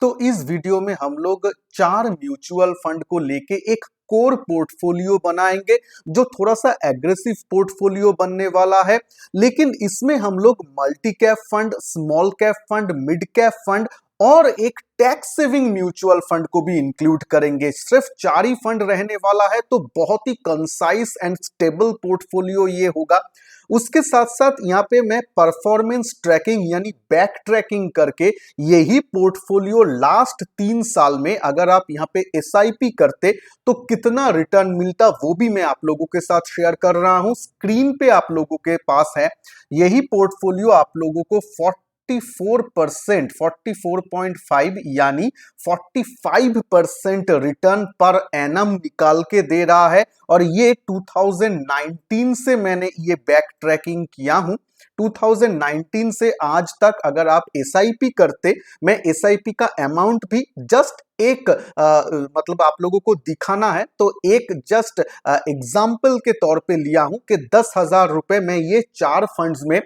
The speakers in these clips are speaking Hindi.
तो इस वीडियो में हम लोग 4 म्यूचुअल फंड को लेके एक कोर पोर्टफोलियो बनाएंगे जो थोड़ा सा एग्रेसिव पोर्टफोलियो बनने वाला है। लेकिन इसमें हम लोग multi cap fund, small cap fund, mid cap fund और एक टैक्स सेविंग म्यूचुअल फंड को भी इंक्लूड करेंगे। सिर्फ 4 ही फंड रहने वाला है, तो बहुत ही कंसाइज एंड स्टेबल पोर्टफोलियो ये होगा। उसके साथ साथ यहाँ पे मैं परफॉर्मेंस ट्रैकिंग यानी बैक ट्रैकिंग करके यही पोर्टफोलियो लास्ट 3 साल में अगर आप यहाँ पे एसआईपी करते तो कितना रिटर्न मिलता वो भी मैं आप लोगों के साथ शेयर कर रहा हूं। स्क्रीन पे आप लोगों के पास है यही पोर्टफोलियो आप लोगों को 44%, 44.5 यानी 45% रिटर्न पर एनम निकाल के दे रहा है। और ये 2019 से मैंने ये बैक ट्रैकिंग किया हूं। 2019 से आज तक अगर आप एसआईपी करते, मैं एसआईपी का अमाउंट भी जस्ट एक मतलब आप लोगों को दिखाना है तो एक जस्ट एग्जाम्पल के तौर पे लिया हूं कि 10,000 रुपए में ये 4 फंड्स में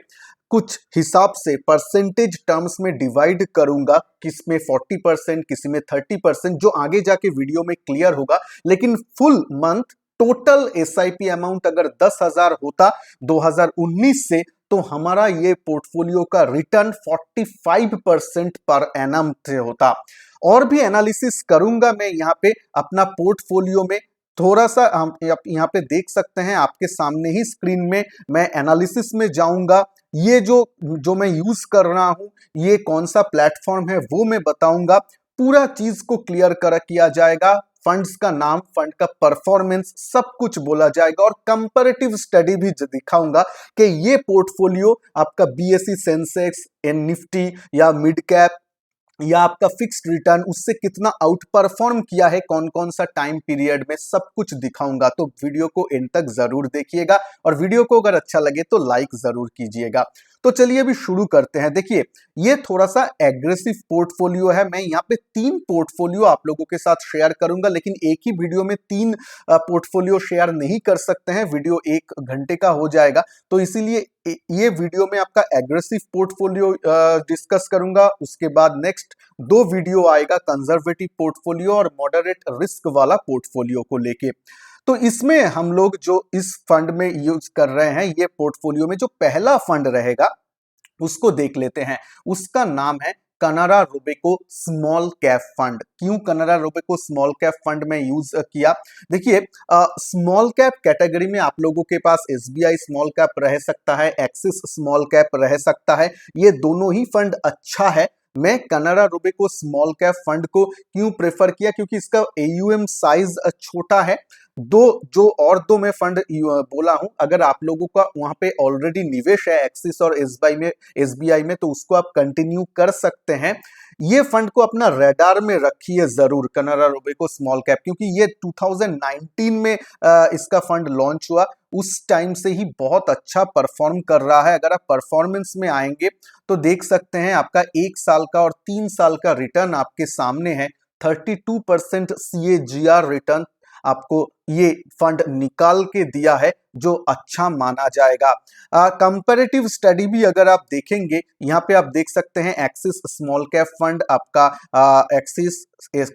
कुछ हिसाब से परसेंटेज टर्म्स में डिवाइड करूंगा, किसमें 40%, किसी में 30%, जो आगे जाके वीडियो में क्लियर होगा। लेकिन full month total SIP amount अगर 10,000 होता 2019 से, तो हमारा ये पोर्टफोलियो का रिटर्न 45% पर एनम से होता। और भी एनालिसिस करूंगा मैं यहाँ पे अपना पोर्टफोलियो में। थोड़ा सा हम यहाँ पे देख सकते हैं आपके सामने ही स्क्रीन में, मैं एनालिसिस में जाऊंगा। ये जो मैं यूज कर रहा हूं, ये कौन सा प्लेटफॉर्म है वो मैं बताऊंगा। पूरा चीज को क्लियर किया जाएगा। फंड्स का नाम, फंड का परफॉर्मेंस, सब कुछ बोला जाएगा और कंपैरेटिव स्टडी भी दिखाऊंगा कि ये पोर्टफोलियो आपका बीएसई सेंसेक्स, निफ्टी या मिड कैप या आपका फिक्स्ड रिटर्न उससे कितना आउट परफॉर्म किया है, कौन कौन सा टाइम पीरियड में, सब कुछ दिखाऊंगा। तो वीडियो को एंड तक जरूर देखिएगा और वीडियो को अगर अच्छा लगे तो लाइक जरूर कीजिएगा। तो चलिए अभी शुरू करते हैं। देखिए, ये थोड़ा सा एग्रेसिव पोर्टफोलियो है। मैं यहाँ पे 3 पोर्टफोलियो आप लोगों के साथ शेयर करूंगा, लेकिन एक ही वीडियो में 3 पोर्टफोलियो शेयर नहीं कर सकते हैं, वीडियो 1 घंटे का हो जाएगा। तो इसीलिए ये वीडियो में आपका एग्रेसिव पोर्टफोलियो डिस्कस करूंगा। उसके बाद नेक्स्ट 2 वीडियो आएगा कंजर्वेटिव पोर्टफोलियो और मॉडरेट रिस्क वाला पोर्टफोलियो को लेके। तो इसमें हम लोग जो इस फंड में यूज कर रहे हैं, ये पोर्टफोलियो में जो पहला फंड रहेगा उसको देख लेते हैं। उसका नाम है कनारा रोबेको स्मॉल कैप फंड। क्यों कनारा रोबेको स्मॉल कैप फंड में यूज किया? देखिए, स्मॉल कैप कैटेगरी में आप लोगों के पास एसबीआई स्मॉल कैप रह सकता है, एक्सिस स्मॉल कैप रह सकता है। ये दोनों ही फंड अच्छा है। मैं कनारा रोबेको स्मॉल कैप फंड को क्यों प्रेफर किया? क्योंकि इसका एयूएम साइज छोटा है। दो मैं फंड बोला हूं, अगर आप लोगों का वहां पे ऑलरेडी निवेश है एक्सिस और एसबीआई में तो उसको आप कंटिन्यू कर सकते हैं। ये फंड को अपना रडार में रखिए जरूर, कनारा रोबेको स्मॉल कैप, क्योंकि ये 2019 में इसका फंड लॉन्च हुआ। उस टाइम से ही बहुत अच्छा परफॉर्म कर रहा है। अगर आप परफॉर्मेंस में आएंगे तो देख सकते हैं आपका 1 साल का और 3 साल का रिटर्न आपके सामने है। 32% CAGR रिटर्न आपको ये फंड निकाल के दिया है, जो अच्छा माना जाएगा। कंपैरेटिव स्टडी भी अगर आप देखेंगे, यहाँ पे आप देख सकते हैं एक्सिस स्मॉल कैप फंड आपका, एक्सिस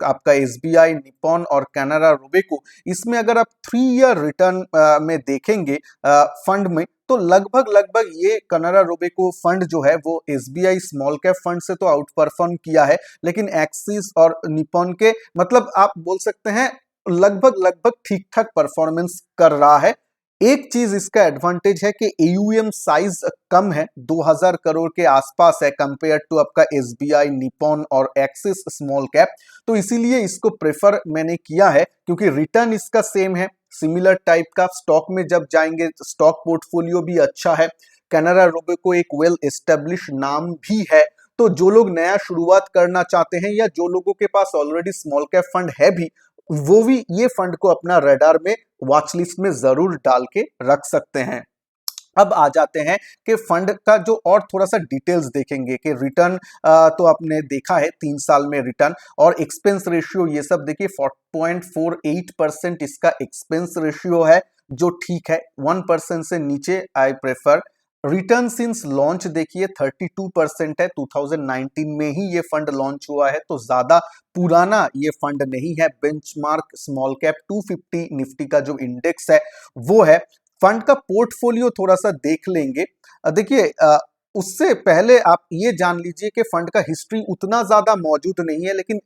आपका एसबीआई, निपॉन और कनारा रोबेको। इसमें अगर आप 3 ईयर रिटर्न में देखेंगे फंड में, तो लगभग ये कनारा रोबेको फंड जो है वो एसबीआई स्मॉल कैप फंड से तो आउट परफॉर्म किया है, लेकिन एक्सिस और निपॉन के मतलब आप बोल सकते हैं लगभग ठीक ठाक परफॉर्मेंस कर रहा है। एक चीज इसका एडवांटेज है कि एयूएम साइज कम है, 2000 करोड़ के आसपास है कंपेयर टू आपका एसबीआई, निपॉन और एक्सिस स्मॉल कैप। तो इसीलिए इसको प्रेफर मैंने किया है, क्योंकि रिटर्न इसका सेम है, सिमिलर टाइप का। स्टॉक में जब जाएंगे, स्टॉक पोर्टफोलियो भी अच्छा है। कनारा रोबेको एक वेल एस्टेब्लिश नाम भी है। तो जो लोग नया शुरुआत करना चाहते हैं या जो लोगों के पास ऑलरेडी स्मॉल कैप फंड है भी, वो भी ये फंड को अपना रडार में, वॉच लिस्ट में जरूर डाल के रख सकते हैं। अब आ जाते हैं कि फंड का जो और थोड़ा सा डिटेल्स देखेंगे कि रिटर्न तो आपने देखा है 3 साल में रिटर्न और एक्सपेंस रेशियो, ये सब देखिए 4.48% इसका एक्सपेंस रेशियो है, जो ठीक है। 1% से नीचे I prefer return since launch देखिए 32% है। 2019 में ही ये फंड लॉन्च हुआ है, तो ज्यादा पुराना ये फंड नहीं है। बेंचमार्क स्मॉल कैप 250 निफ्टी का जो इंडेक्स है वो है। फंड का पोर्टफोलियो थोड़ा सा देख लेंगे। देखिए उससे पहले आप ये जान लीजिए कि फंड का हिस्ट्री उतना ज्यादा मौजूद नहीं है, लेकिन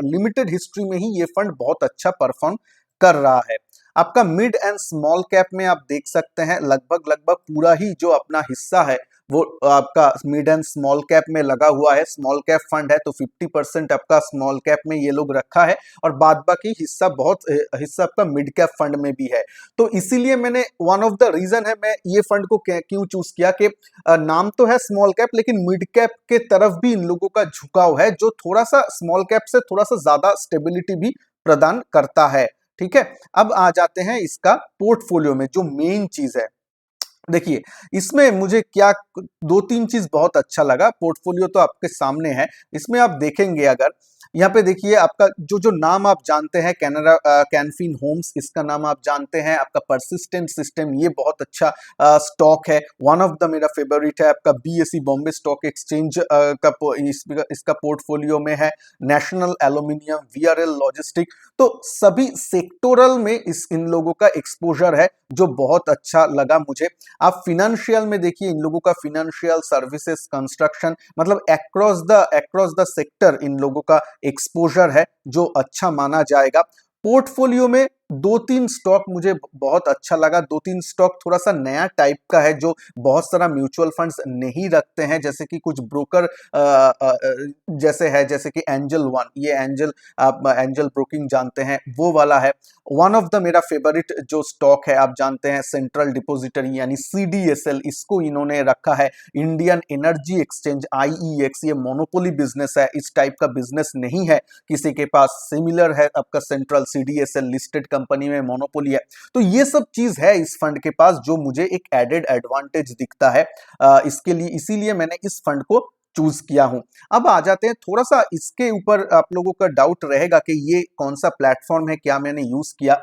लिमिटेड हिस्ट्री में ही ये फंड बहुत अच्छा परफॉर्म कर रहा है। आपका मिड एंड स्मॉल कैप में आप देख सकते हैं लगभग लगभग पूरा ही जो अपना हिस्सा है वो आपका मिड एंड स्मॉल कैप में लगा हुआ है। स्मॉल कैप फंड है तो 50% आपका स्मॉल कैप में ये लोग रखा है, और बाद बाकी हिस्सा बहुत हिस्सा आपका मिड कैप फंड में भी है। तो इसीलिए मैंने वन ऑफ द रीजन है मैं ये फंड को क्यों चूज किया कि नाम तो है स्मॉल कैप, लेकिन मिड कैप के तरफ भी इन लोगों का झुकाव है, जो थोड़ा सा स्मॉल कैप से थोड़ा सा ज्यादा स्टेबिलिटी भी प्रदान करता है। ठीक है, अब आ जाते हैं इसका पोर्टफोलियो में जो मेन चीज है। देखिए इसमें मुझे क्या दो तीन चीज बहुत अच्छा लगा। पोर्टफोलियो तो आपके सामने है, इसमें आप देखेंगे अगर यहाँ पे देखिए आपका जो जो नाम आप जानते हैं, कैनरा कैनफिन होम्स इसका नाम आप जानते हैं। आपका परसिस्टेंट सिस्टम ये बहुत अच्छा स्टॉक है, वन ऑफ द मेरा फेवरेट है। आपका बीएसई बॉम्बे स्टॉक एक्सचेंज इसका पोर्टफोलियो में है। नेशनल एल्यूमिनियम, वीआरएल लॉजिस्टिक, तो सभी सेक्टोरल में इन लोगों का एक्सपोजर है जो बहुत अच्छा लगा मुझे। आप फिनेंशियल में देखिए इन लोगों का फिनेंशियल सर्विसेज कंस्ट्रक्शन मतलब अक्रॉस द सेक्टर इन लोगों का एक्सपोजर है जो अच्छा माना जाएगा। पोर्टफोलियो में दो तीन स्टॉक मुझे बहुत अच्छा लगा। दो तीन स्टॉक थोड़ा सा नया टाइप का है जो बहुत सारा म्यूचुअल फंड्स नहीं रखते हैं, जैसे कि कुछ ब्रोकर जैसे है, जैसे कि एंजल वन, ये एंजल आप एंजल ब्रोकिंग जानते हैं वो वाला है। वन ऑफ द मेरा फेवरेट जो स्टॉक है आप जानते हैं सेंट्रल डिपोजिटरी यानी सीडीएसएल, इसको इन्होंने रखा है। इंडियन एनर्जी एक्सचेंज आईईएक्स, ये मोनोपोली बिजनेस है, इस टाइप का बिजनेस नहीं है किसी के पास। सिमिलर है आपका सेंट्रल सीडीएसएल लिस्टेड कंपनी में मोनोपोली है। तो ये सब चीज है इस फंड के पास जो मुझे एक एडेड एडवांटेज दिखता है इसके लिए, इसीलिए मैंने इस फंड को चूज किया हूं। अब आ जाते हैं थोड़ा सा इसके ऊपर आप लोगों का डाउट रहेगा कि ये कौन सा प्लेटफॉर्म है, क्या मैंने यूज किया।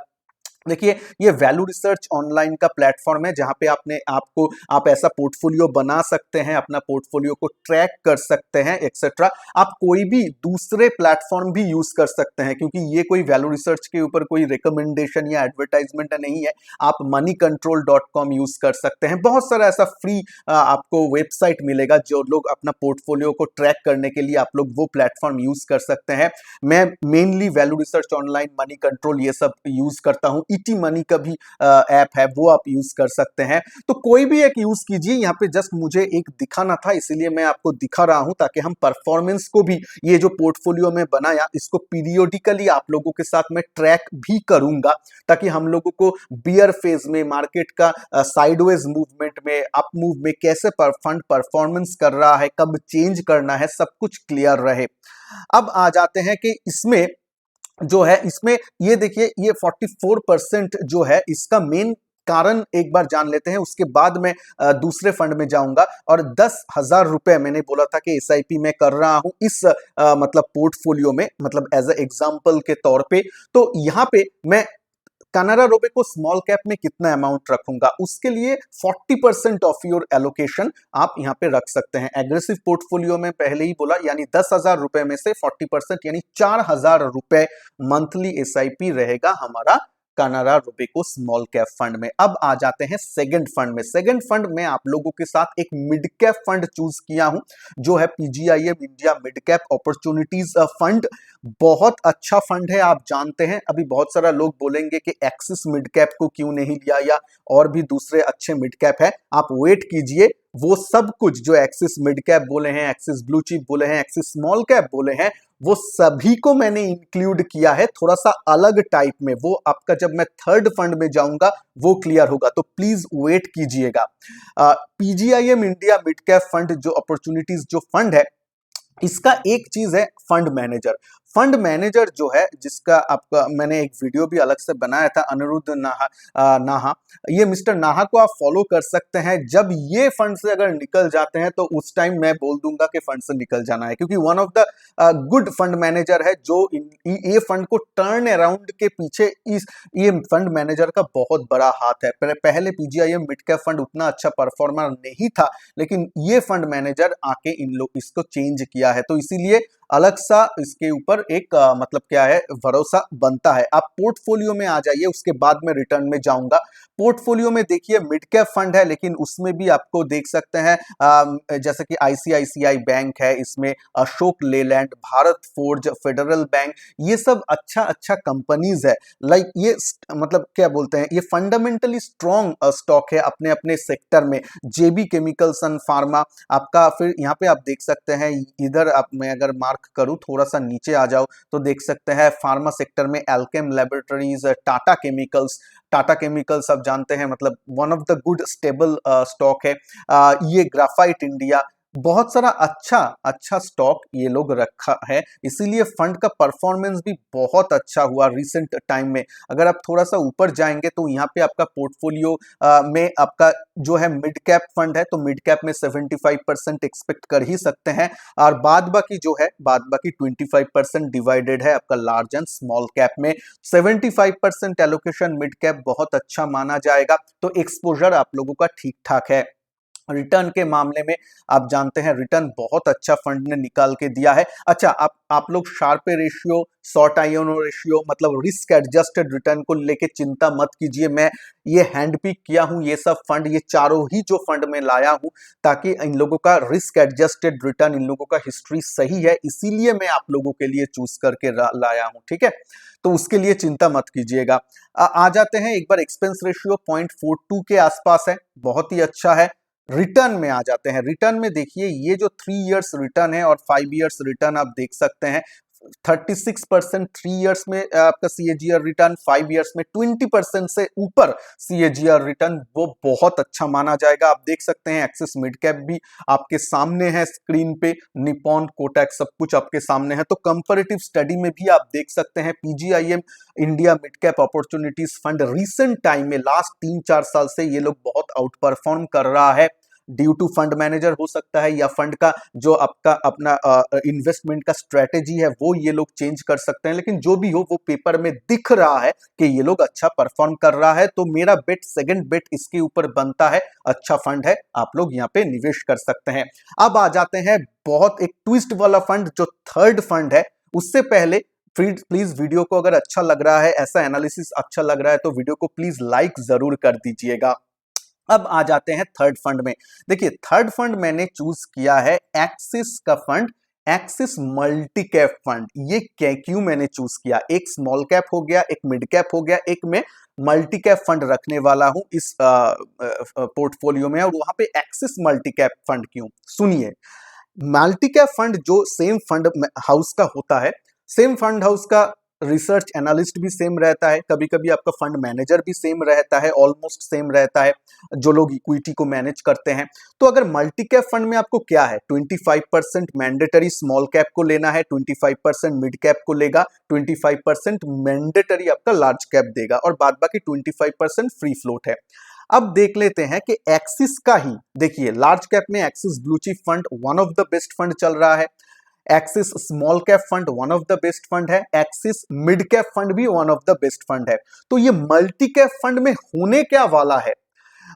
देखिए ये वैल्यू रिसर्च ऑनलाइन का प्लेटफॉर्म है जहां पे आप ऐसा पोर्टफोलियो बना सकते हैं, अपना पोर्टफोलियो को ट्रैक कर सकते हैं एक्सेट्रा। आप कोई भी दूसरे प्लेटफॉर्म भी यूज कर सकते हैं, क्योंकि ये कोई वैल्यू रिसर्च के ऊपर कोई रिकमेंडेशन या एडवर्टाइजमेंट नहीं है। आप moneycontrol.com यूज कर सकते हैं। बहुत सारा ऐसा फ्री आपको वेबसाइट मिलेगा जो लोग अपना पोर्टफोलियो को ट्रैक करने के लिए आप लोग वो प्लेटफॉर्म यूज कर सकते हैं। मैं mainly value research online, money control ये सब यूज करता हूं। ईटी मनी का भी ऐप है वो आप यूज कर सकते हैं। तो कोई भी एक यूज कीजिए। यहाँ पे जस्ट मुझे एक दिखाना था इसीलिए मैं आपको दिखा रहा हूं, ताकि हम परफॉर्मेंस को भी, ये जो पोर्टफोलियो में बनाया इसको पीरियोडिकली आप लोगों के साथ में ट्रैक भी करूंगा, ताकि हम लोगों को बियर फेज में मार्केट का साइडवेज मूवमेंट में, अप मूव में कैसे फंड परफॉर्मेंस कर रहा है, कब चेंज करना है, सब कुछ क्लियर रहे। अब आ जाते हैं कि इसमें जो है, इसमें ये देखिए ये 44% जो है इसका मेन कारण एक बार जान लेते हैं, उसके बाद मैं दूसरे फंड में जाऊंगा। और 10,000 रुपए मैंने बोला था कि एसआईपी में कर रहा हूं इस मतलब पोर्टफोलियो में, मतलब एज ए एग्जांपल के तौर पे। तो यहां पे मैं कैनरा रोबे को स्मॉल कैप में कितना अमाउंट रखूंगा, उसके लिए 40% ऑफ योर एलोकेशन आप यहां पे रख सकते हैं। एग्रेसिव पोर्टफोलियो में पहले ही बोला, यानी 10,000 रुपए में से 40% यानी 4,000 रुपए मंथली एसआईपी रहेगा हमारा कैनरा रोबे को स्मॉल कैप फंड में। अब आ जाते हैं सेकंड फंड में। सेकंड फंड में आप लोगों के साथ एक मिड कैप फंड चूज किया हूं जो है PGIM India mid cap opportunities fund. बहुत अच्छा फंड है, आप जानते हैं। अभी बहुत सारा लोग बोलेंगे कि एक्सिस मिड कैप को क्यों नहीं लिया, या और भी दूसरे अच्छे मिड कैप है। आप वेट कीजिए, वो सब कुछ जो एक्सिस मिड कैप बोले हैं, एक्सिस ब्लू चिप बोले हैं, एक्सिस स्मॉल कैप बोले हैं, वो सभी को मैंने इंक्लूड किया है थोड़ा सा अलग टाइप में। वो आपका जब मैं थर्ड फंड में जाऊंगा वो क्लियर होगा, तो प्लीज वेट कीजिएगा। PGIM India mid cap fund जो अपॉर्चुनिटीज जो फंड है, इसका एक चीज है फंड मैनेजर। फंड मैनेजर जो है, जिसका आपका मैंने एक वीडियो भी अलग से बनाया था, अनिरुद्ध नाहा, ये मिस्टर नाहा को आप फॉलो कर सकते हैं। जब ये फंड से अगर निकल जाते हैं तो उस टाइम मैं बोल दूंगा कि फंड से निकल जाना है, क्योंकि one of the good fund manager है जो ये फंड को टर्न अराउंड के पीछे इस ये फंड मैनेजर का बहुत बड़ा हाथ है। पहले पीजीआईएम मिड कैप फंड उतना अच्छा परफॉर्मर नहीं था, लेकिन ये फंड मैनेजर आके इन लोग इसको चेंज किया है, तो इसीलिए अलग सा इसके ऊपर एक मतलब क्या है, भरोसा बनता है। आप पोर्टफोलियो में आ जाइए, उसके बाद में रिटर्न में जाऊंगा। पोर्टफोलियो में देखिए मिड कैप फंड है, लेकिन उसमें भी आपको देख सकते हैं जैसे कि आईसीआईसीआई बैंक है, इसमें Ashok Leyland, Bharat forge, federal bank, ये सब अच्छा अच्छा कंपनीज है। लाइक ये मतलब क्या बोलते हैं, ये फंडामेंटली स्ट्रॉन्ग स्टॉक है अपने अपने सेक्टर में। जेबी केमिकल्स एंड फार्मा आपका, फिर यहाँ पे आप देख सकते हैं, इधर आप मैं अगर मार्क करूं थोड़ा सा नीचे आ जाओ तो देख सकते हैं फार्मा सेक्टर में Alkem laboratories, Tata chemicals. Tata chemicals आप जानते हैं मतलब one of the good stable stock है। ये ग्राफाइट इंडिया, बहुत सारा अच्छा अच्छा स्टॉक ये लोग रखा है, इसीलिए फंड का परफॉर्मेंस भी बहुत अच्छा हुआ रिसेंट टाइम में। अगर आप थोड़ा सा ऊपर जाएंगे तो यहाँ पे आपका पोर्टफोलियो में आपका जो है मिड कैप फंड है, तो मिड कैप में 75% एक्सपेक्ट कर ही सकते हैं, और बाद बाकी जो है, बाद बाकी 25% डिवाइडेड है आपका लार्ज एंड स्मॉल कैप में। 75% एलोकेशन मिड कैप बहुत अच्छा माना जाएगा, तो एक्सपोजर आप लोगों का ठीक ठाक है। रिटर्न के मामले में आप जानते हैं रिटर्न बहुत अच्छा फंड ने निकाल के दिया है। अच्छा, आप लोग शार्पे रेशियो, शॉर्ट आयोनो रेशियो, मतलब रिस्क एडजस्टेड रिटर्न को लेके चिंता मत कीजिए। मैं ये हैंड पिक किया हूं ये सब फंड, ये चारों ही जो फंड में लाया हूं, ताकि इन लोगों का रिस्क एडजस्टेड रिटर्न, इन लोगों का हिस्ट्री सही है, इसीलिए मैं आप लोगों के लिए चूज करके लाया हूं, ठीक है। तो उसके लिए चिंता मत कीजिएगा। आ जाते हैं एक बार, एक्सपेंस रेशियो 0.42 के आसपास है, बहुत ही अच्छा है। रिटर्न में आ जाते हैं। रिटर्न में देखिए ये जो 3 इयर्स रिटर्न है और 5 इयर्स रिटर्न आप देख सकते हैं, 36% 3 इयर्स में आपका सीएजीआर रिटर्न, 5 इयर्स में 20% से ऊपर सीएजीआर रिटर्न, वो बहुत अच्छा माना जाएगा। आप देख सकते हैं एक्सिस मिड कैप भी आपके सामने है स्क्रीन पे, निपॉन, कोटक, सब कुछ आपके सामने है। तो कंपैरेटिव स्टडी में भी आप देख सकते हैं PGIM India mid cap opportunities fund recent time में लास्ट 3-4 साल से ये लोग बहुत आउट परफॉर्म कर रहा है। ड्यू टू फंड मैनेजर हो सकता है, या फंड का जो आपका अपना इन्वेस्टमेंट का स्ट्रेटेजी है वो ये लोग चेंज कर सकते हैं, लेकिन जो भी हो वो पेपर में दिख रहा है कि ये लोग अच्छा परफॉर्म कर रहा है। तो मेरा बेट, सेकंड बेट इसके ऊपर बनता है, अच्छा फंड है, आप लोग यहाँ पे निवेश कर सकते हैं। अब आ जाते हैं बहुत एक ट्विस्ट वाला फंड, जो थर्ड फंड है। उससे पहले प्लीज वीडियो को अगर अच्छा लग रहा है, ऐसा एनालिसिस अच्छा लग रहा है, तो वीडियो को प्लीज लाइक जरूर कर दीजिएगा। अब आ जाते हैं थर्ड फंड में। देखिए थर्ड फंड मैंने चूज किया है एक्सिस का fund, axis multi cap fund. ये क्यों मैंने चूज किया, एक स्मॉल कैप हो गया, एक मिड कैप हो गया, एक में मल्टी कैप फंड रखने वाला हूं इस पोर्टफोलियो में, और वहां पे एक्सिस मल्टी कैप फंड क्यों, सुनिए। मल्टी कैप फंड जो सेम फंड हाउस का होता है, सेम फंड हाउस का रिसर्च एनालिस्ट भी सेम रहता है, कभी कभी आपका फंड मैनेजर भी सेम रहता है, ऑलमोस्ट सेम रहता है, जो लोग इक्विटी को मैनेज करते हैं। तो अगर मल्टी कैप फंड में आपको क्या है, 25% मैंडेटरी स्मॉल कैप को लेना है, 25% मिड कैप को लेगा, 25% मैंडेटरी आपका लार्ज कैप देगा, और बाद बाकी 25% फ्री फ्लोट है। अब देख लेते हैं कि एक्सिस का ही, देखिए लार्ज कैप में axis blue chip fund one of the best fund चल रहा है, axis small cap fund one of the best fund है, एक्सिस मिड कैप फंड भी one of the best fund है। तो ये मल्टी कैप फंड में होने क्या वाला है,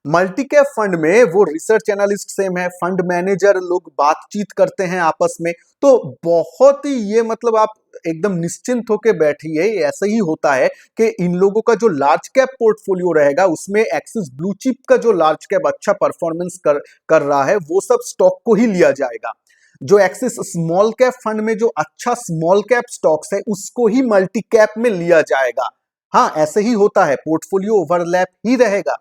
मल्टी कैप फंड में वो रिसर्च एनालिस्ट सेम है, फंड मैनेजर लोग बातचीत करते हैं आपस में, तो बहुत ही ये मतलब आप एकदम निश्चिंत होकर बैठिए। ऐसा ही होता है कि इन लोगों का जो लार्ज कैप पोर्टफोलियो रहेगा उसमें एक्सिस ब्लू चिप का जो लार्ज कैप अच्छा परफॉर्मेंस कर रहा है वो सब स्टॉक को ही लिया जाएगा। जो एक्सिस स्मॉल कैप फंड में जो अच्छा स्मॉल कैप स्टॉक्स है उसको ही मल्टी कैप में लिया जाएगा। हाँ, ऐसे ही होता है, पोर्टफोलियो ओवरलैप ही रहेगा।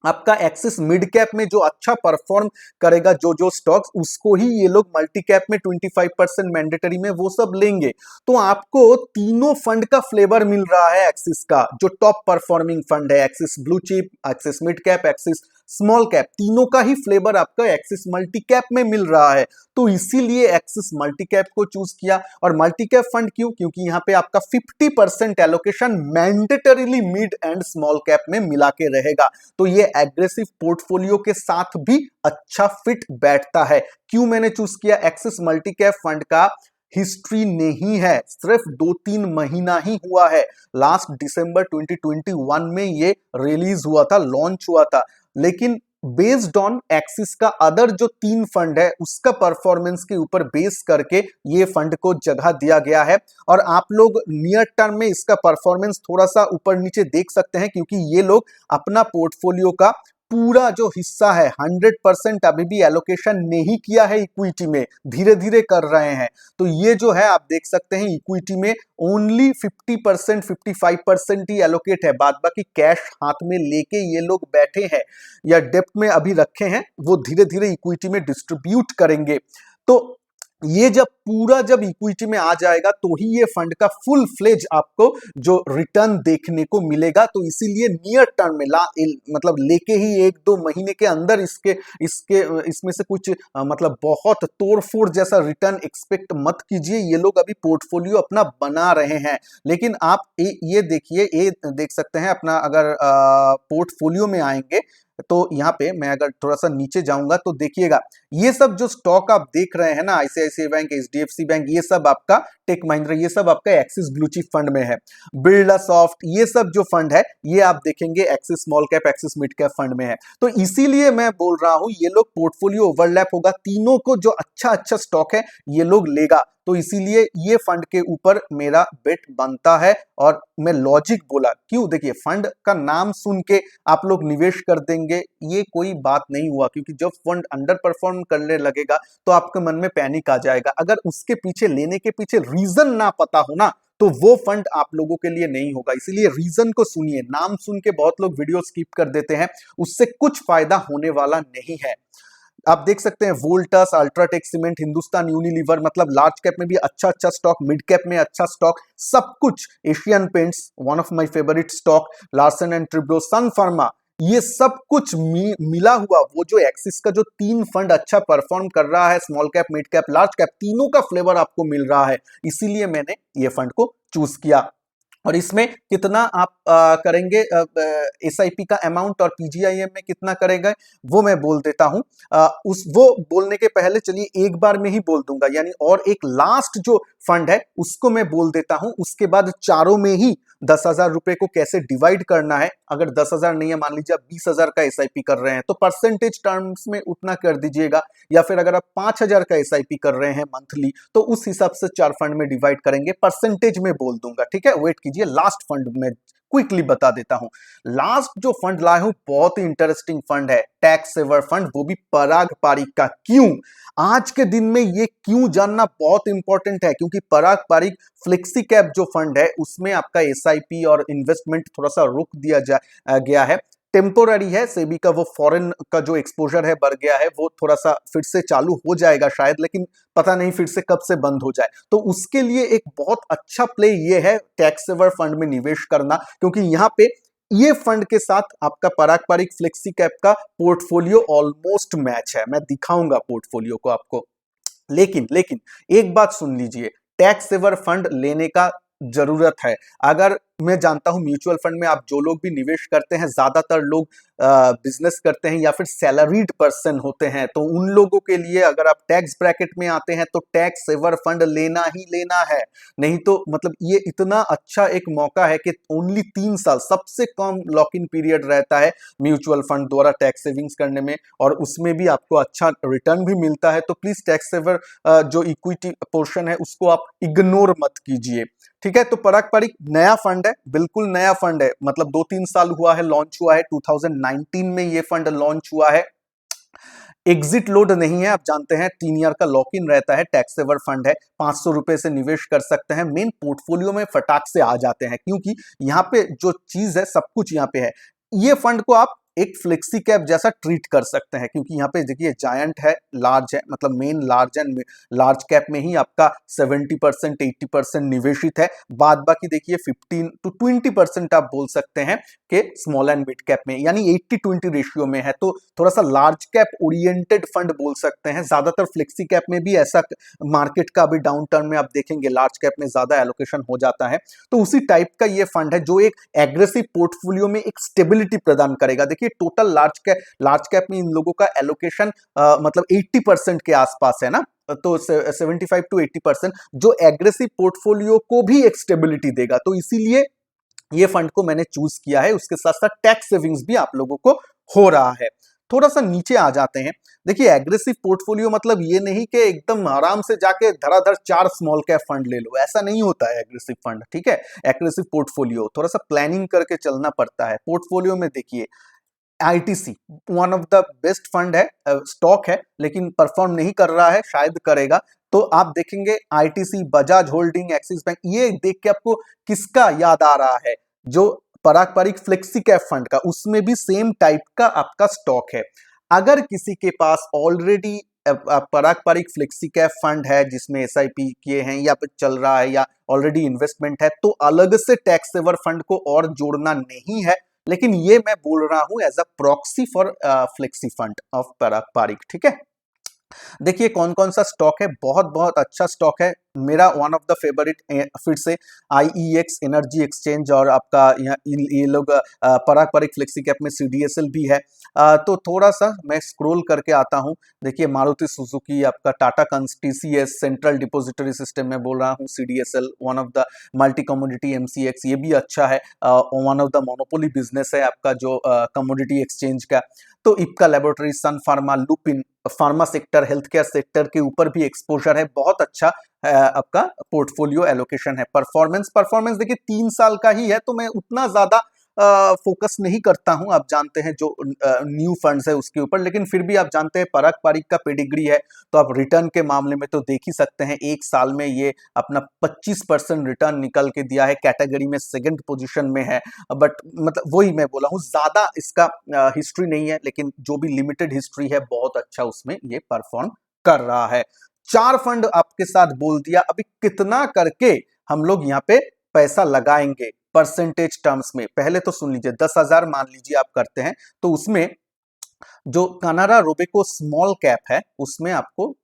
आपका एक्सिस मिड कैप में जो अच्छा परफॉर्म करेगा जो स्टॉक्स, उसको ही ये लोग मल्टी कैप में 25% मैंडेटरी में वो सब लेंगे। तो आपको तीनों फंड का फ्लेवर मिल रहा है एक्सिस का, जो टॉप परफॉर्मिंग फंड है, axis blue chip, axis mid cap, axis small cap, तीनों का ही फ्लेवर आपका एक्सिस मल्टी कैप में मिल रहा है। तो इसीलिए एक्सिस मल्टी कैप को चूज किया। और मल्टी कैप फंड क्यों? क्योंकि यहाँ पे आपका 50% allocation mandatorily mid and small cap में मिला के रहेगा। तो ये एग्रेसिव पोर्टफोलियो के साथ भी अच्छा फिट बैठता है। क्यों मैंने चूज किया? एक्सिस मल्टी कैप फंड का हिस्ट्री नहीं है, सिर्फ 2-3 महीना ही हुआ है। लास्ट दिसंबर 2021 में ये रिलीज हुआ था, लॉन्च हुआ था। लेकिन बेस्ड ऑन एक्सिस का अदर जो 3 फंड है उसका परफॉर्मेंस के ऊपर बेस करके ये फंड को जगह दिया गया है। और आप लोग नियर टर्म में इसका परफॉर्मेंस थोड़ा सा ऊपर नीचे देख सकते हैं, क्योंकि ये लोग अपना पोर्टफोलियो का पूरा जो हिस्सा है 100% अभी भी एलोकेशन नहीं किया है इक्विटी में, धीरे धीरे कर रहे हैं। तो ये जो है आप देख सकते हैं इक्विटी में ओनली 50% 55% ही एलोकेट है, बाद बाकी कैश हाथ में लेके ये लोग बैठे हैं या डेप्ट में अभी रखे हैं, वो धीरे धीरे इक्विटी में डिस्ट्रीब्यूट करेंगे। तो ये जब इक्विटी में आ जाएगा तो ही ये फंड का फुल फ्लेज आपको जो रिटर्न देखने को मिलेगा। तो इसीलिए नियर टर्म में मतलब लेके ही 1-2 महीने के अंदर इसमें से कुछ मतलब बहुत तोड़फोड़ जैसा रिटर्न एक्सपेक्ट मत कीजिए। ये लोग अभी पोर्टफोलियो अपना बना रहे हैं। लेकिन आप ये देखिए, ये देख सकते हैं अपना, अगर पोर्टफोलियो में आएंगे तो यहाँ पे मैं अगर थोड़ा सा नीचे जाऊंगा तो देखिएगा ये सब जो स्टॉक आप देख रहे हैं ना, आईसीआईसीआई बैंक, एचडीएफसी बैंक, ये सब आपका टेक महिंद्रा, ये सब आपका एक्सिस ब्लू चिप फंड में है। बिरला सॉफ्ट, ये सब जो फंड है ये आप देखेंगे axis small cap, axis mid cap fund में है। तो इसीलिए मैं बोल रहा हूं ये लोग पोर्टफोलियो ओवरलैप होगा, तीनों को जो अच्छा स्टॉक है ये लोग लेगा। तो इसीलिए ये फंड के ऊपर मेरा बेट बनता है। और मैं लॉजिक बोला क्यों, देखिए फंड का नाम सुन के आप लोग निवेश कर देंगे, ये कोई बात नहीं हुआ। क्योंकि जब फंड अंडर परफॉर्म करने लगेगा तो आपके मन में पैनिक आ जाएगा। अगर उसके पीछे लेने के पीछे रीजन ना पता हो ना, तो वो फंड आप लोगों के लिए नहीं होगा। इसीलिए रीजन को सुनिए, नाम सुन के बहुत लोग वीडियो स्किप कर देते हैं, उससे कुछ फायदा होने वाला नहीं है। आप देख सकते हैं Voltas, UltraTech cement, Hindustan Unilever, मतलब लार्ज कैप में भी अच्छा स्टॉक, मिड कैप में अच्छा स्टॉक, सब कुछ। Asian Paints, one of my favourite stock, Larsen and Toubro, Sun Pharma, ये सब कुछ मिला हुआ वो जो एक्सिस का जो 3 फंड अच्छा परफॉर्म कर रहा है, small cap, mid cap, large cap, तीनों का फ्लेवर आपको मिल रहा है। इसीलिए मैंने ये फंड को चूज किया। और इसमें कितना आप करेंगे एसआईपी का अमाउंट और पीजीआईएम में कितना करेंगे वो मैं बोल देता हूं। वो बोलने के पहले चलिए एक बार में ही बोल दूंगा, यानी और एक लास्ट जो फंड है उसको मैं बोल देता हूं। उसके बाद चारों में ही 10,000 रुपए को कैसे डिवाइड करना है। अगर 10,000 नहीं है, मान लीजिए आप 20,000 का एसआईपी कर रहे हैं, तो परसेंटेज टर्म्स में उतना कर दीजिएगा। या फिर अगर आप 5,000 का एसआईपी कर रहे हैं मंथली, तो उस हिसाब से 4 फंड में डिवाइड करेंगे। परसेंटेज में बोल दूंगा, ठीक है, वेट कीजिए। लास्ट फंड में क्विकली बता देता हूं। लास्ट जो फंड लाया हूं बहुत ही इंटरेस्टिंग फंड है, टैक्स सेवर फंड, वो भी पराग पारिक का। क्यों? आज के दिन में ये क्यों जानना बहुत इंपॉर्टेंट है, क्योंकि पराग पारिक फ्लेक्सी कैप जो फंड है उसमें आपका एसआईपी और इन्वेस्टमेंट थोड़ा सा रोक दिया गया है, टेम्पोररी है। सेबी का वो फॉरेन का जो एक्सपोजर है बढ़ गया है, वो थोड़ा सा फिर से चालू हो जाएगा शायद, लेकिन पता नहीं फिर से कब से बंद हो जाए। तो उसके लिए एक बहुत अच्छा प्ले ये है टैक्स सेवर फंड में निवेश करना, क्योंकि यहाँ पे ये फंड के साथ आपका पराग पारिक फ्लेक्सी कैप का पोर्टफोलियो ऑलमोस्ट मैच है। मैं दिखाऊंगा पोर्टफोलियो को आपको। लेकिन एक बात सुन लीजिए, टैक्स सेवर फंड लेने का जरूरत है। अगर मैं जानता हूं म्यूचुअल फंड में आप जो लोग भी निवेश करते हैं, ज्यादातर लोग बिजनेस करते हैं या फिर सैलरीड पर्सन होते हैं, तो उन लोगों के लिए अगर आप टैक्स ब्रैकेट में आते हैं तो टैक्स सेवर फंड लेना ही लेना है। नहीं तो मतलब ये इतना अच्छा एक मौका है कि ओनली 3 साल सबसे कम लॉक इन पीरियड रहता है म्यूचुअल फंड द्वारा टैक्स सेविंग्स करने में, और उसमें भी आपको अच्छा रिटर्न भी मिलता है। तो प्लीज टैक्स सेवर जो इक्विटी पोर्शन है उसको आप इग्नोर मत कीजिए, ठीक है। तो पराग पारिक नया फंड है, बिल्कुल नया फंड है, मतलब 2-3 साल हुआ है, लॉन्च हुआ है 2019 में ये फंड लॉन्च हुआ है। एग्जिट लोड नहीं है, आप जानते हैं 3 ईयर का लॉक इन रहता है। टैक्स सेवर फंड है, 500 रुपए से निवेश कर सकते हैं, मेन पोर्टफोलियो में फटाक से आ जाते हैं, क्योंकि यहाँ पे जो चीज है सब कुछ यहाँ पे है। ये फंड को आप एक फ्लेक्सी कैप जैसा ट्रीट कर सकते हैं, क्योंकि यहाँ पे देखिए जायंट है, लार्ज है, मतलब main large and large cap में ही आपका 70% 80% निवेशित है। बाद बाकी देखिए 15 to 20% आप बोल सकते हैं कि स्मॉल एंड मिड कैप में, यानी 80-20 रेशियो में है। तो थोड़ा सा लार्ज कैप ओरिएंटेड फंड बोल सकते हैं। ज्यादातर फ्लेक्सी कैप में भी ऐसा मार्केट का अभी डाउन टर्न में आप देखेंगे लार्ज कैप में ज्यादा एलोकेशन हो जाता है। तो उसी टाइप का ये फंड है जो एक एग्रेसिव पोर्टफोलियो में एक स्टेबिलिटी प्रदान करेगा। देखिए टोटल लार्ज कैप में इन लोगों का एलोकेशन मतलब 80% के आसपास है ना, तो 75 to 80%, जो एग्रेसिव पोर्टफोलियो को भी एक स्टेबिलिटी देगा। तो इसीलिए ये फंड को मैंने चूज किया है। उसके साथ साथ टैक्स सेविंग्स भी आप लोगों को हो रहा है। थोड़ा सा नीचे आ जाते हैं। देखिए एग्रेसिव पोर्टफोलियो मतलब ये नहीं कि एकदम आराम से जाके धड़ाधड़ 4 स्मॉल कैप फंड ले लो, ऐसा नहीं होता है एग्रेसिव फंड, ठीक है। एग्रेसिव पोर्टफोलियो थोड़ा सा प्लानिंग करके चलना पड़ता है। पोर्टफोलियो में देखिए ITC one of the best fund है, स्टॉक है, लेकिन परफॉर्म नहीं कर रहा है, शायद करेगा। तो आप देखेंगे ITC, Bajaj holding, axis bank, ये देख के आपको किसका याद आ रहा है? जो पारंपरिक फ्लेक्सी कैप फंड का, उसमें भी सेम टाइप का आपका स्टॉक है। अगर किसी के पास ऑलरेडी पारंपरिक फ्लेक्सी कैप फंड है जिसमें एसआईपी किए हैं या चल रहा है या ऑलरेडी इन्वेस्टमेंट है, तो अलग से टैक्स सेवर फंड को और जोड़ना नहीं है। लेकिन ये मैं बोल रहा हूं as a proxy for flexi fund of पारंपरिक, ठीक है। देखिए कौन कौन सा स्टॉक है, बहुत बहुत अच्छा स्टॉक है मेरा, वन ऑफ द फेवरेट। फिर से आईईएक्स एनर्जी एक्सचेंज, और आपका ये लोग पारंपरिक फ्लेक्सी कैप में सीडीएसएल भी है। तो थोड़ा सा मैं स्क्रॉल करके आता हूं। देखिए मारुति सुजुकी, आपका Tata TCS, central depository system में बोल रहा हूं, CDSL, one of the multi commodity MCX, ये भी अच्छा है, one of the monopoly business है आपका जो कमोडिटी एक्सचेंज का। तो Ipca laboratory, Sun pharma, Lupin, pharma sector, health care sector के ऊपर भी एक्सपोजर है। बहुत अच्छा आपका पोर्टफोलियो एलोकेशन है। परफॉर्मेंस देखिए 3 साल का ही है, तो मैं उतना ज्यादा फोकस नहीं करता हूं। आप जानते हैं जो न्यू फंड्स है उसके ऊपर, लेकिन फिर भी आप जानते हैं पारंपरिक का पेडिग्री है, तो आप रिटर्न के मामले में तो देख ही सकते हैं। एक साल में ये अपना 25% रिटर्न निकल के दिया है, कैटेगरी में सेकंड पोजीशन में है। बट मतलब वही मैं बोला हूं, ज्यादा इसका हिस्ट्री नहीं है, लेकिन जो भी लिमिटेड हिस्ट्री है बहुत अच्छा उसमें ये परफॉर्म कर रहा है। 4 फंड आपके साथ बोल दिया। अभी कितना करके हम लोग यहाँ पे पैसा लगाएंगे परसेंटेज टर्म्स में, पहले तो सुन लीजिए। 10,000 मान लीजिए आप करते हैं, तो उसमें जो कनाडा रोबेको स्मॉल कैप है उसमें आपको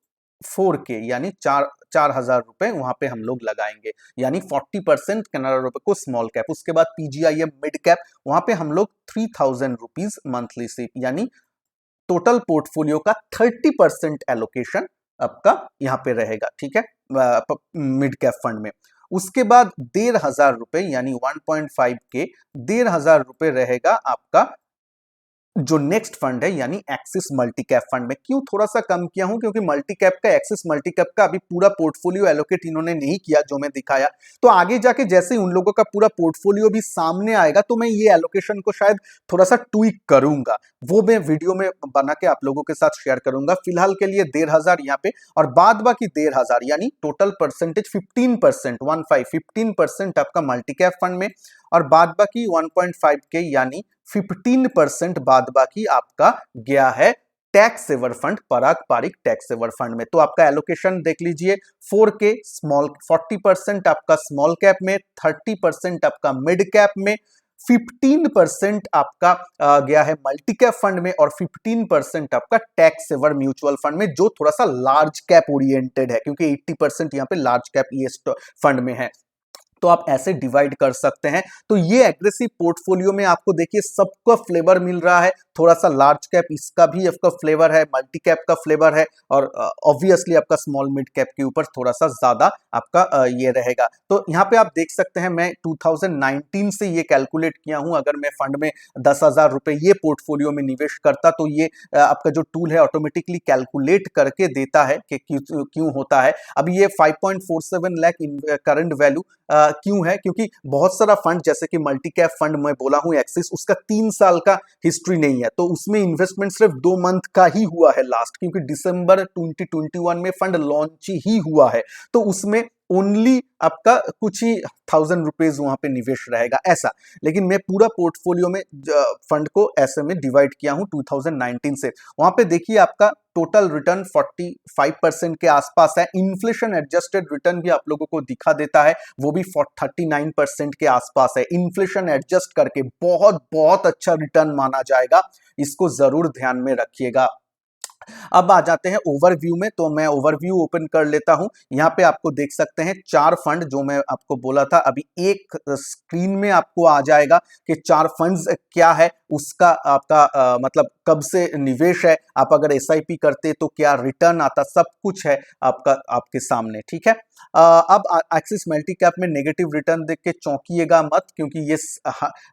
4K यानी 4,000 रुपए वहां पे हम लोग लगाएंगे, यानी 40% कनाडा रोबेको स्मॉल कैप। उसके बाद पीजीआईएम मिड कैप, वहां पे हम लोग 3,000 रुपीज मंथली से, यानी टोटल पोर्टफोलियो का 30% एलोकेशन आपका यहाँ पे रहेगा, ठीक है, मिड कैप फंड में। उसके बाद 1,500 रुपए यानी 1.5K, 1,500 रुपए रहेगा आपका जो नेक्स्ट फंड है यानी एक्सिस मल्टी कैप फंड में। क्यों थोड़ा सा कम किया हूं? क्योंकि मल्टी कैप का, एक्सिस मल्टी कैप का अभी पूरा पोर्टफोलियो एलोकेट इन्होंने नहीं किया जो मैं दिखाया। तो आगे जाके जैसे उन लोगों का पूरा पोर्टफोलियो भी सामने आएगा तो मैं ये एलोकेशन को शायद थोड़ा सा ट्वीक करूंगा, वो मैं वीडियो में बना के आप लोगों के साथ शेयर करूंगा। फिलहाल के लिए 1,500 यहाँ पे, और बाद बाकी 1,500 यानी टोटल परसेंटेज 15% आपका मल्टी कैप फंड में, और बाद बाकी 1.5K यानी 15% बाद बाकी आपका गया है टैक्स सेवर फंड, पारंपरिक टैक्स सेवर फंड में। तो आपका एलोकेशन देख लीजिए, 4K स्मॉल, 40% आपका स्मॉल कैप में, 30% आपका मिड कैप में, 15% आपका गया है मल्टी कैप फंड में, और 15% आपका टैक्स सेवर म्यूचुअल फंड में जो थोड़ा सा लार्ज कैप ओरिएंटेड है, क्योंकि 80% यहाँ पे लार्ज कैप ये फंड में है। तो आप ऐसे डिवाइड कर सकते हैं। तो ये एग्रेसिव पोर्टफोलियो में आपको देखिए सबका फ्लेवर मिल रहा है। थोड़ा सा लार्ज कैप इसका भी आपका फ्लेवर है, मल्टी कैप का फ्लेवर है, और ऑब्वियसली आपका स्मॉल मिड कैप के ऊपर थोड़ा सा ज्यादा आपका ये रहेगा। तो यहाँ पे आप देख सकते हैं मैं 2019 से ये कैलकुलेट किया हूं। अगर मैं फंड में 10,000 रुपए ये पोर्टफोलियो में निवेश करता तो ये आपका जो टूल है ऑटोमेटिकली कैलकुलेट करके देता है कि क्यों होता है। अब ये 5.47 लाख करंट वैल्यू क्यों है? क्योंकि बहुत सारा फंड जैसे कि मल्टी कैप फंड मैं बोला हूं एक्सिस, उसका 3 साल का हिस्ट्री नहीं है, तो उसमें इन्वेस्टमेंट सिर्फ 2 मंथ का ही हुआ है लास्ट, क्योंकि दिसंबर 2021 में फंड लॉन्च ही हुआ है। तो उसमें ओनली आपका कुछ ही 1000 रुपीज वहां पे निवेश रहेगा ऐसा। लेकिन मैं पूरा पोर्टफोलियो में फंड को ऐसे में डिवाइड किया हूं 2019 से। वहां पे देखिए आपका टोटल रिटर्न 45% के आसपास है। इन्फ्लेशन एडजस्टेड रिटर्न भी आप लोगों को दिखा देता है, वो भी 39% के आसपास है। इन्फ्लेशन एडजस्ट करके बहुत बहुत अच्छा रिटर्न माना जाएगा, इसको जरूर ध्यान में रखिएगा। अब आ जाते हैं ओवरव्यू में, तो मैं ओवरव्यू ओपन कर लेता हूं। यहाँ पे आपको देख सकते हैं 4 फंड जो मैं आपको बोला था, अभी एक स्क्रीन में आपको आ जाएगा कि 4 फंड्स क्या है, उसका आपका मतलब कब से निवेश है, आप अगर एसआईपी करते तो क्या रिटर्न आता, सब कुछ है आपका आपके सामने। ठीक है, अब एक्सिस मल्टी कैप में नेगेटिव रिटर्न देख के चौंकिएगा मत, क्योंकि ये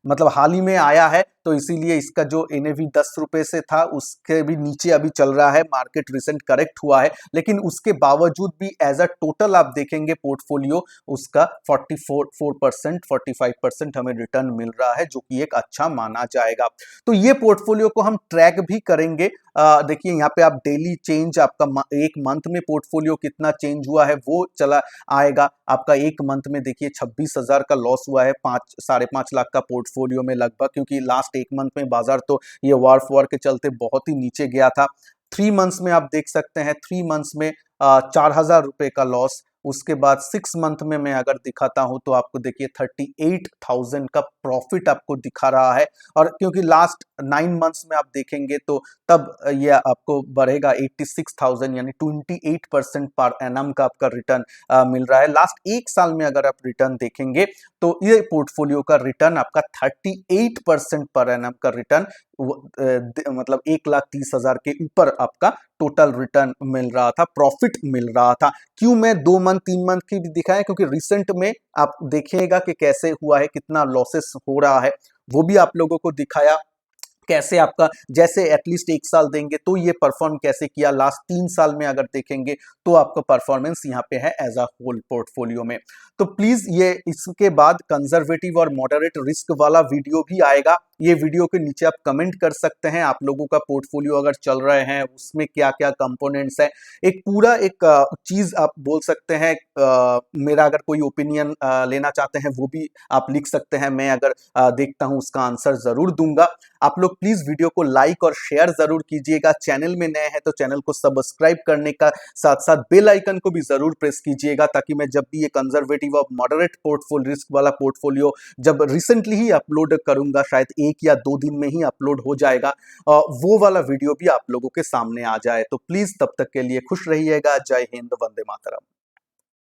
मतलब हाल ही में आया है, तो इसीलिए इसका जो एनएवी 10 रुपए से था उसके भी नीचे अभी चल रहा है। मार्केट रिसेंट करेक्ट हुआ है, लेकिन उसके बावजूद भी एज अ टोटल आप देखेंगे पोर्टफोलियो उसका 45% हमें रिटर्न मिल रहा है, जो कि एक अच्छा माना जाएगा। तो ये पोर्टफोलियो को हम ट्रैक भी करेंगे। देखिए यहाँ पे आप डेली चेंज आपका एक मंथ में पोर्टफोलियो कितना चेंज हुआ है वो चला आएगा। आपका एक मंथ में देखिए 26,000 का लॉस हुआ है 5-5.5 लाख का पोर्टफोलियो में लगभग, क्योंकि लास्ट एक मंथ में बाजार तो ये वॉर के चलते बहुत ही नीचे गया था। 3 मंथ्स में आप देख सकते हैं 3 मंथ्स में 4,000 रुपए का लॉस। उसके बाद 6 मंथ में मैं अगर दिखाता हूं तो आपको देखिए 38,000 का प्रॉफिट आपको दिखा रहा है। और क्योंकि लास्ट 9 मंथ्स में आप देखेंगे तो तब ये आपको बढ़ेगा 86,000, यानी 28% पर एनम का आपका रिटर्न मिल रहा है। लास्ट एक साल में अगर आप रिटर्न देखेंगे तो ये पोर्टफोलियो का रिटर्न आपका 38% पर एनम का रिटर्न, मतलब 1,30,000 के ऊपर आपका टोटल रिटर्न मिल रहा था, प्रॉफिट मिल रहा था। क्यों मैं 2 मंथ 3 मंथ की भी दिखाया, क्योंकि रिसेंट में आप देखिएगा कि कैसे हुआ है, कितना लॉसेस हो रहा है, वो भी आप लोगों को दिखाया। कैसे आपका जैसे एटलीस्ट एक साल देंगे तो ये परफॉर्म कैसे किया, लास्ट 3 साल में अगर देखेंगे तो आपका परफॉर्मेंस यहाँ पे है एज अ होल पोर्टफोलियो में। तो प्लीज ये इसके बाद कंजर्वेटिव और मॉडरेट रिस्क वाला वीडियो भी आएगा। ये वीडियो के नीचे आप कमेंट कर सकते हैं, आप लोगों का पोर्टफोलियो अगर चल रहे हैं उसमें क्या क्या कंपोनेंट्स है, एक पूरा एक चीज आप बोल सकते हैं। मेरा अगर कोई ओपिनियन लेना चाहते हैं वो भी आप लिख सकते हैं, मैं अगर देखता हूं उसका आंसर जरूर दूंगा। आप लोग प्लीज वीडियो को लाइक और शेयर जरूर कीजिएगा। चैनल में नए हैं तो चैनल को सब्सक्राइब करने का साथ साथ बेल आइकन को भी जरूर प्रेस कीजिएगा, ताकि मैं जब भी ये कंजर्वेटिव और मॉडरेट पोर्टफोलियो रिस्क वाला पोर्टफोलियो जब रिसेंटली ही अपलोड करूंगा, शायद 1 या 2 दिन में ही अपलोड हो जाएगा, वो वाला वीडियो भी आप लोगों के सामने आ जाए। तो प्लीज तब तक के लिए खुश रहिएगा। जय हिंद, वंदे मातरम।